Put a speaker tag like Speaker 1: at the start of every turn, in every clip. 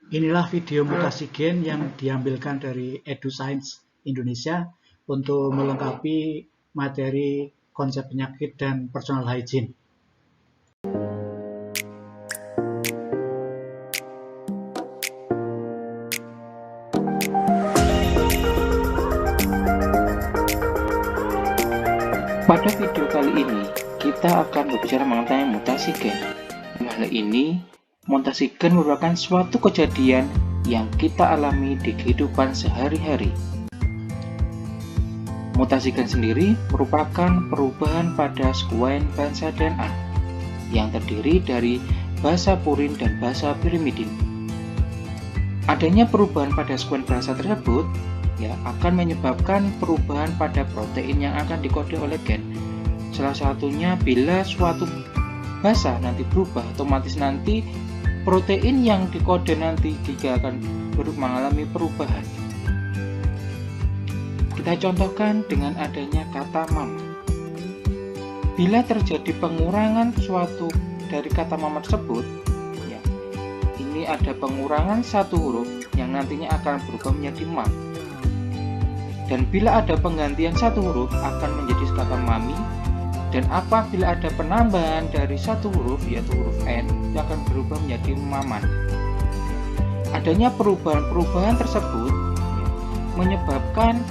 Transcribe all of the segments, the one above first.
Speaker 1: Inilah video mutasi gen yang diambilkan dari EduScience Indonesia untuk melengkapi materi konsep penyakit dan personal hygiene.
Speaker 2: Pada video kali ini, kita akan berbicara mengenai mutasi gen. Hal ini, mutasi gen merupakan suatu kejadian yang kita alami di kehidupan sehari-hari. Mutasi gen sendiri merupakan perubahan pada sekuens basa DNA yang terdiri dari basa purin dan basa pirimidin. Adanya perubahan pada sekuens basa tersebut akan menyebabkan perubahan pada protein yang akan dikode oleh gen. Salah satunya bila suatu basa nanti berubah, otomatis nanti protein yang dikode nanti juga akan mengalami perubahan. Kita contohkan dengan adanya kata mama. Bila terjadi pengurangan suatu dari kata mama tersebut, ini ada pengurangan satu huruf yang nantinya akan berubah menjadi ma. Dan bila ada penggantian satu huruf akan menjadi kata mami. Dan apabila ada penambahan dari satu huruf yaitu huruf N, itu akan berubah menjadi maman. Adanya perubahan-perubahan tersebut menyebabkan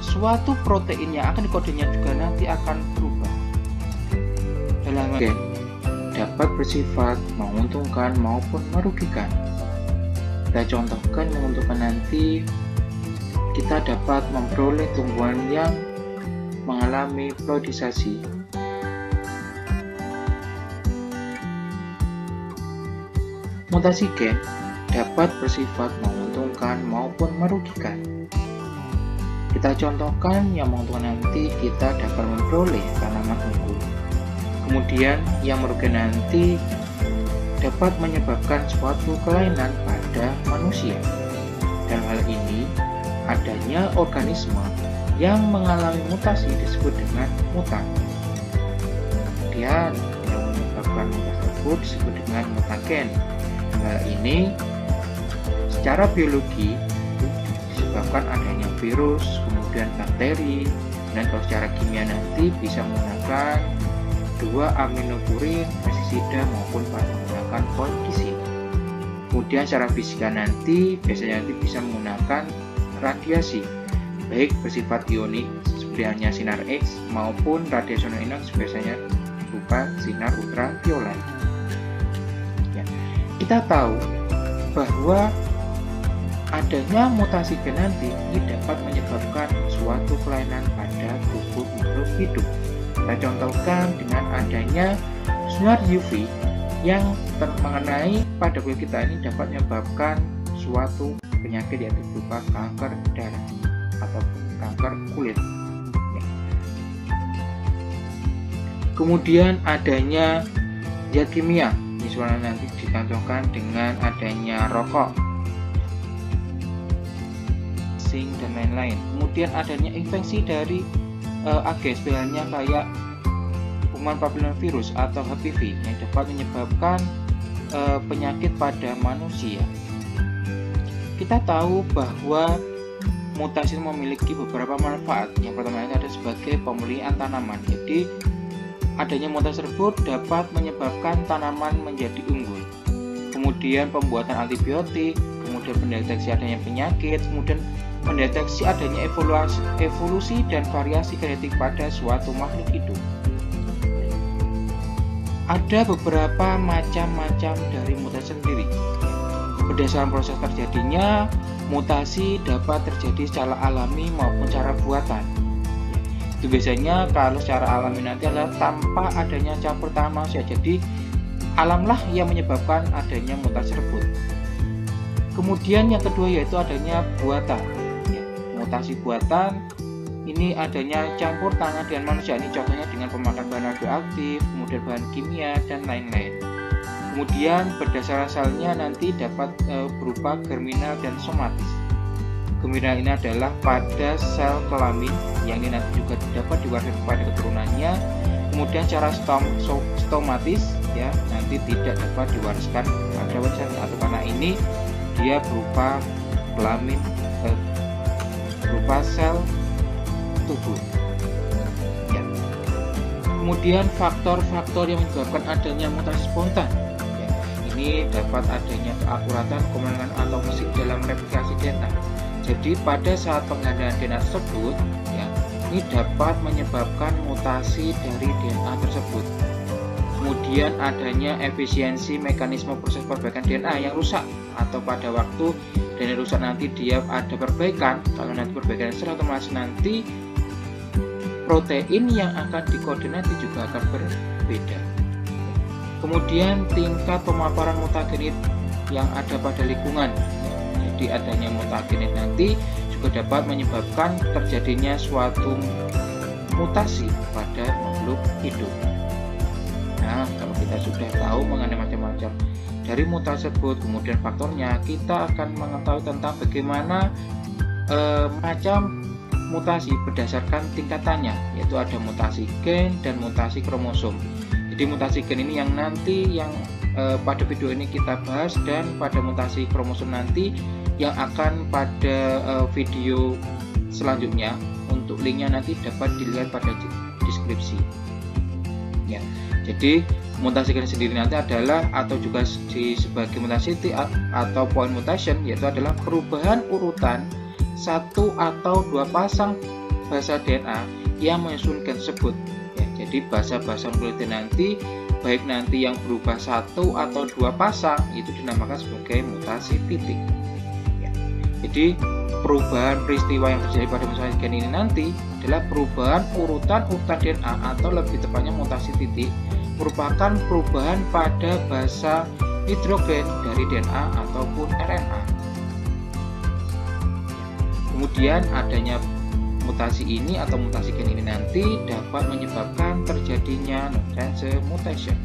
Speaker 2: suatu protein yang akan dikodenya juga nanti akan berubah. Dalam gen dapat bersifat menguntungkan maupun merugikan. Kita contohkan menguntungkan nanti kita dapat memperoleh tumbuhan yang mengalami ploidisasi. Mutasi gen dapat bersifat menguntungkan maupun merugikan. Kita contohkan yang menguntungkan nanti kita dapat memperoleh tanaman unggul. Kemudian yang merugikan nanti dapat menyebabkan suatu kelainan pada manusia. Dalam hal ini adanya organisme yang mengalami mutasi disebut dengan mutan. Kemudian yang menyebabkan mutasi tersebut disebut dengan mutagen. Hal ini secara biologi disebabkan adanya virus, kemudian bakteri, dan kalau secara kimia nanti bisa menggunakan 2 aminopurin, pestisida maupun menggunakan fungisi. Kemudian secara fisika nanti biasanya bisa menggunakan radiasi, baik bersifat ionik seperti halnya sinar X maupun radiasi inox biasanya berupa sinar ultraviolet. Kita tahu bahwa adanya mutasi gen nanti ini dapat menyebabkan suatu kelainan pada tubuh makhluk hidup. Kita contohkan dengan adanya sinar UV yang mengenai pada kulit kita ini dapat menyebabkan suatu penyakit yaitu berupa kanker darah ataupun kanker kulit. Kemudian adanya zat kimia, misalnya nanti dicontohkan dengan adanya rokok, sing dan lain-lain. Kemudian adanya infeksi dari agens, misalnya kayak kuman papillomavirus atau HPV yang dapat menyebabkan penyakit pada manusia. Kita tahu bahwa mutasi memiliki beberapa manfaat. Yang pertama ada sebagai pemulihan tanaman. Jadi adanya mutasi tersebut dapat menyebabkan tanaman menjadi unggul. Kemudian pembuatan antibiotik, kemudian mendeteksi adanya penyakit, kemudian mendeteksi adanya evolusi dan variasi genetik pada suatu makhluk hidup. Ada beberapa macam-macam dari mutasi sendiri. Berdasarkan proses terjadinya, mutasi dapat terjadi secara alami maupun secara buatan. Itu biasanya kalau secara alami nanti adalah tanpa adanya campur tangan manusia. Jadi alamlah yang menyebabkan adanya mutasi tersebut. Kemudian yang kedua yaitu adanya buatan. Mutasi buatan ini adanya campur tangan dengan manusia. Ini contohnya dengan pemakaian bahan radioaktif, kemudian bahan kimia dan lain-lain. Kemudian berdasarkan selnya nanti dapat berupa germinal dan somatis. Germinal ini adalah pada sel kelamin yang ini nanti juga dapat diwariskan kepada keturunannya. Kemudian secara stomatis nanti tidak dapat diwariskan pada warisan atau karena ini dia berupa kelamin, berupa sel tubuh. Ya. Kemudian faktor-faktor yang menyebabkan adanya mutasi spontan. Ya. Ini dapat adanya keakuratan, kemenangan atau fisik dalam replikasi DNA. Jadi pada saat penggantian DNA tersebut, ya, ini dapat menyebabkan mutasi dari DNA tersebut. Kemudian adanya efisiensi mekanisme proses perbaikan DNA yang rusak, atau pada waktu DNA rusak nanti dia ada perbaikan. Kalau nanti perbaikan secara otomatis nanti protein yang akan dikode nanti juga akan berbeda. Kemudian tingkat pemaparan mutagenit yang ada pada lingkungan. Jadi adanya mutagenit nanti juga dapat menyebabkan terjadinya suatu mutasi pada makhluk hidup. Nah, kalau kita sudah tahu mengenai macam-macam dari mutasi tersebut, kemudian faktornya, kita akan mengetahui tentang bagaimana macam mutasi berdasarkan tingkatannya, yaitu ada mutasi gen dan mutasi kromosom. Jadi mutasi gen ini yang nanti pada video ini kita bahas, dan pada mutasi kromosom nanti yang akan pada video selanjutnya. Untuk linknya nanti dapat dilihat pada deskripsi. Ya, jadi mutasi gen sendiri nanti adalah, atau juga sebagai mutasi atau point mutation, yaitu adalah perubahan urutan satu atau dua pasang basa DNA yang menyusun gen tersebut. Ya, jadi basa-basa nukleotida nanti, baik nanti yang berubah satu atau dua pasang, itu dinamakan sebagai mutasi titik. Ya, jadi perubahan peristiwa yang terjadi pada mutasi gen ini nanti adalah perubahan urutan DNA, atau lebih tepatnya mutasi titik, merupakan perubahan pada basa hidrogen dari DNA ataupun RNA. Kemudian adanya mutasi ini atau mutasi gen ini nanti dapat menyebabkan terjadinya transmutation.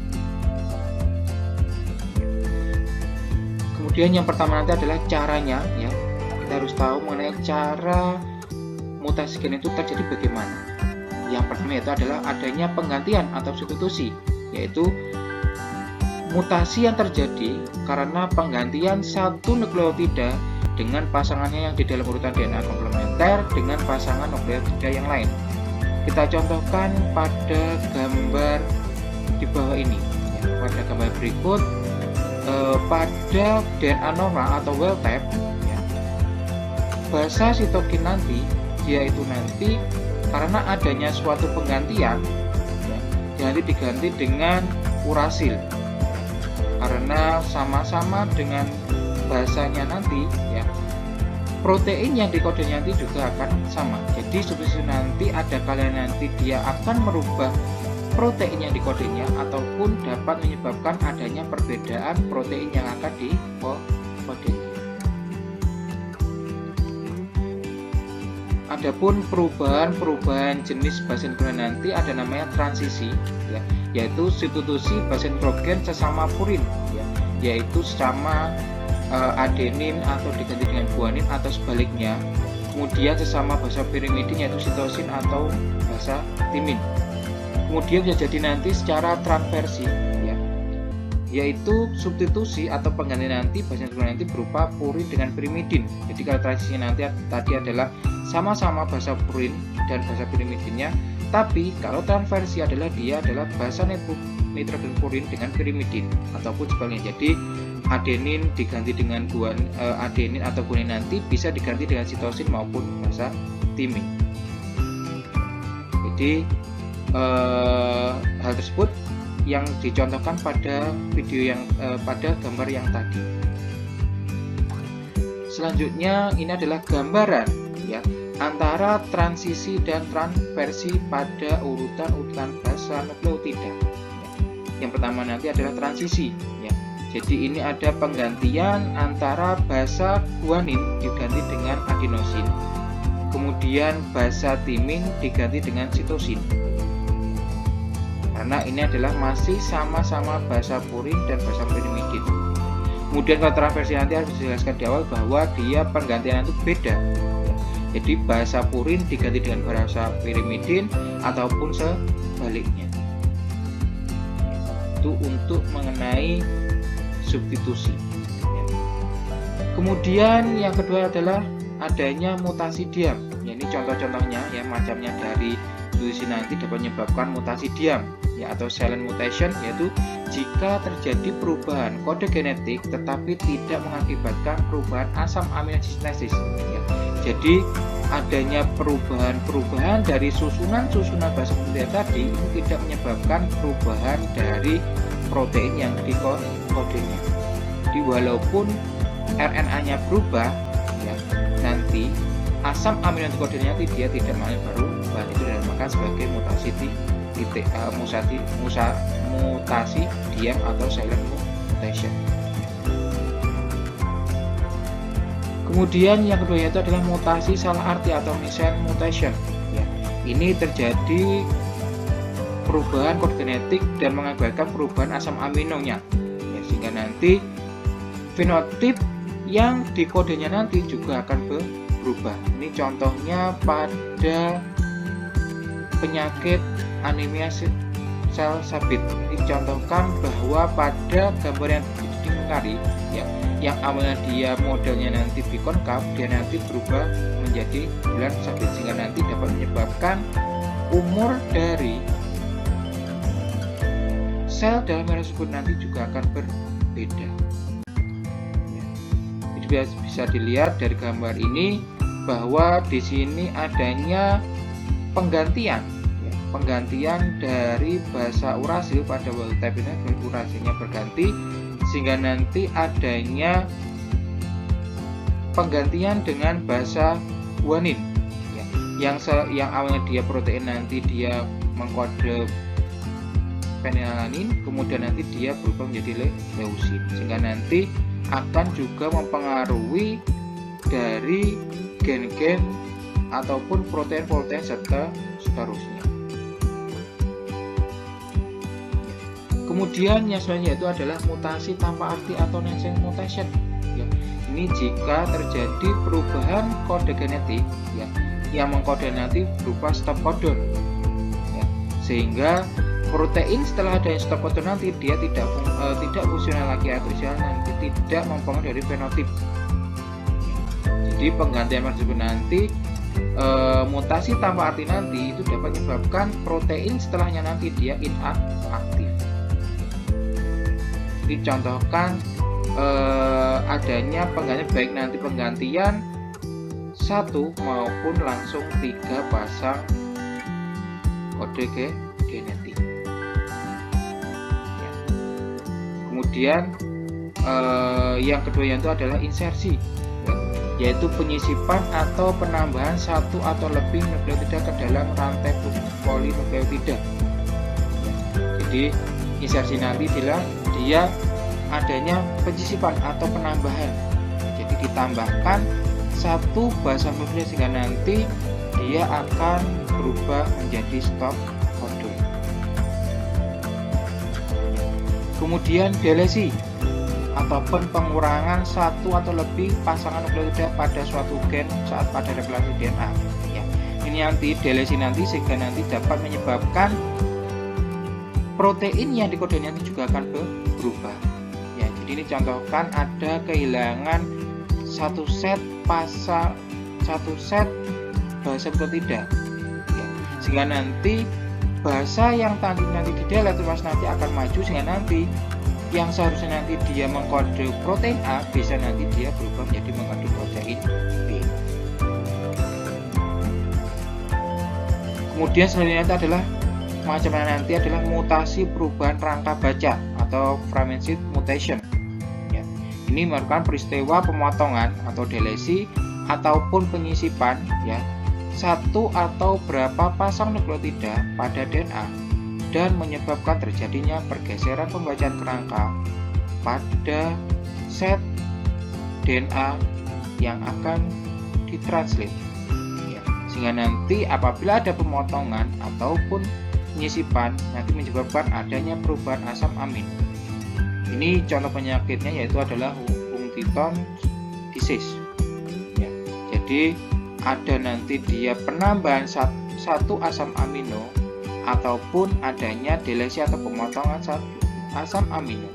Speaker 2: Kemudian yang pertama nanti adalah caranya, ya. Kita harus tahu mengenai cara mutasi gen itu terjadi bagaimana. Yang pertama itu adalah adanya penggantian atau substitusi, yaitu mutasi yang terjadi karena penggantian satu nukleotida dengan pasangannya yang di dalam urutan DNA komplementer dengan pasangan nukleotida yang lain. Kita contohkan pada gambar di bawah ini. Ya, pada gambar berikut, pada DNA normal atau wild type, ya, basa sitokin nanti dia itu nanti karena adanya suatu penggantian, ya, nanti diganti dengan urasil, karena sama-sama dengan bahasanya nanti, ya, protein yang dikodenya nanti juga akan sama. Jadi substitusi nanti ada kalanya nanti dia akan merubah protein yang dikodenya, ataupun dapat menyebabkan adanya perbedaan protein yang akan dikodenya. Adapun perubahan jenis basa nitrogen nanti ada namanya transisi, ya, yaitu substitusi basa nitrogen sesama purin, ya, yaitu sama adenin atau diganti dengan guanin atau sebaliknya. Kemudian sesama basa pirimidin yaitu sitosin atau basa timin. Kemudian bisa jadi nanti secara transversi, ya, yaitu substitusi atau pengganti nanti basa nitrogen nanti berupa purin dengan pirimidin. Jadi kalau transisinya nanti tadi adalah sama-sama basa purin dan basa pirimidinnya, tapi kalau transversi adalah dia adalah basa nitrogen purin dengan pirimidin ataupun sebaliknya. Jadi adenin diganti dengan adenin atau guanin nanti bisa diganti dengan sitosin maupun basa timin. Jadi hal tersebut yang dicontohkan pada video yang pada gambar yang tadi. Selanjutnya ini adalah gambaran, ya, antara transisi dan transversi pada urutan basa nukleotida. Yang pertama nanti adalah transisi, ya. Jadi ini ada penggantian antara basa guanin diganti dengan adenosin, kemudian basa timin diganti dengan sitosin. Karena ini adalah masih sama-sama basa purin dan basa pirimidin. Kemudian kalau transversi nanti harus dijelaskan di awal bahwa dia penggantian itu beda. Jadi basa purin diganti dengan basa pirimidin ataupun sebaliknya. Itu untuk mengenai substitusi. Kemudian yang kedua adalah adanya mutasi diam. Ya, ini contoh-contohnya ya, macamnya dari tulis nanti dapat menyebabkan mutasi diam ya, atau silent mutation, yaitu jika terjadi perubahan kode genetik tetapi tidak mengakibatkan perubahan asam amino sintesis ya. Jadi adanya perubahan dari susunan basa nukleotit tadi itu tidak menyebabkan perubahan dari protein yang dikodenya. Jadi walaupun RNA-nya berubah ya, nanti asam amino kodenya dia tidak mengalami perubahan, itu dinamakan sebagai mutasi mutasi diam atau silent mutation. Kemudian yang kedua yaitu adalah mutasi salah arti atau missense mutation ya. Ini terjadi perubahan kode genetik dan mengakibatkan perubahan asam aminonya ya, sehingga nanti fenotip yang dikodenya nanti juga akan berubah. Ini contohnya pada penyakit anemia sel sabit. Dicontohkan bahwa pada gambar yang dikari ya, yang awalnya dia modelnya nanti bikonkav, dia nanti berubah menjadi bulan sabit, sehingga nanti dapat menyebabkan umur dari sel dalam merah tersebut nanti juga akan berbeda. Jadi bisa dilihat dari gambar ini bahwa di sini adanya penggantian dari basa urasil pada wild type ini, urasilnya berganti sehingga nanti adanya penggantian dengan basa guanin ya, yang awalnya dia protein nanti dia mengkode phenylalanin, kemudian nanti dia berubah menjadi leusin, sehingga nanti akan juga mempengaruhi dari gen-gen ataupun protein-protein seterusnya. Kemudian yang selanjutnya itu adalah mutasi tanpa arti atau nonsense mutation ya. Ini jika terjadi perubahan kode genetik ya, yang mengkode nanti berupa stop codon ya, sehingga protein setelah adanya stop codon nanti dia tidak fungsional lagi atau nanti tidak mempengaruhi dari fenotip. Jadi penggantian tersebut nanti mutasi tanpa arti nanti itu dapat menyebabkan protein setelahnya nanti dia inaktif. Dicontohkan adanya penggantian, baik nanti penggantian 1 maupun langsung 3 pasang kode genetik ya. Kemudian yang kedua itu adalah insersi ya, yaitu penyisipan atau penambahan 1 atau lebih nukleotida ke dalam rantai polinukleotida ya. Jadi insersi nanti dia adanya penyisipan atau penambahan, jadi ditambahkan 1 basa nukleotida sehingga nanti dia akan berubah menjadi stop codon. Kemudian delesi ataupun pengurangan 1 atau lebih pasangan nukleotida pada suatu gen saat pada replikasi DNA ya. Ini nanti delesi nanti sehingga nanti dapat menyebabkan protein yang dikodenya nanti juga akan berubah ya. Jadi ini contohkan ada kehilangan satu set basa nukleotida ya. Sehingga nanti basa yang nanti di delete nanti akan maju, sehingga nanti yang seharusnya nanti dia mengkode protein A bisa nanti dia berubah menjadi mengkode protein B. Kemudian selanjutnya adalah macamnya nanti adalah mutasi perubahan rangka baca atau fragmented mutation ya. Ini merupakan peristiwa pemotongan atau delesi ataupun penyisipan ya, 1 atau berapa pasang nukleotida pada DNA dan menyebabkan terjadinya pergeseran pembacaan kerangka pada set DNA yang akan ditranslate ya. Sehingga nanti apabila ada pemotongan ataupun penyisipan nanti menyebabkan adanya perubahan asam amin. Ini contoh penyakitnya yaitu adalah Huntington disease ya. Jadi ada nanti dia penambahan 1 asam amino ataupun adanya delesi atau pemotongan 1 asam amino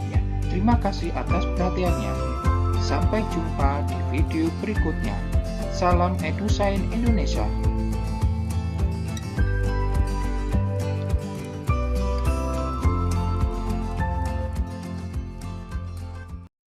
Speaker 2: ya. Terima kasih atas perhatiannya. Sampai jumpa di video berikutnya. Salam EduScience Indonesia.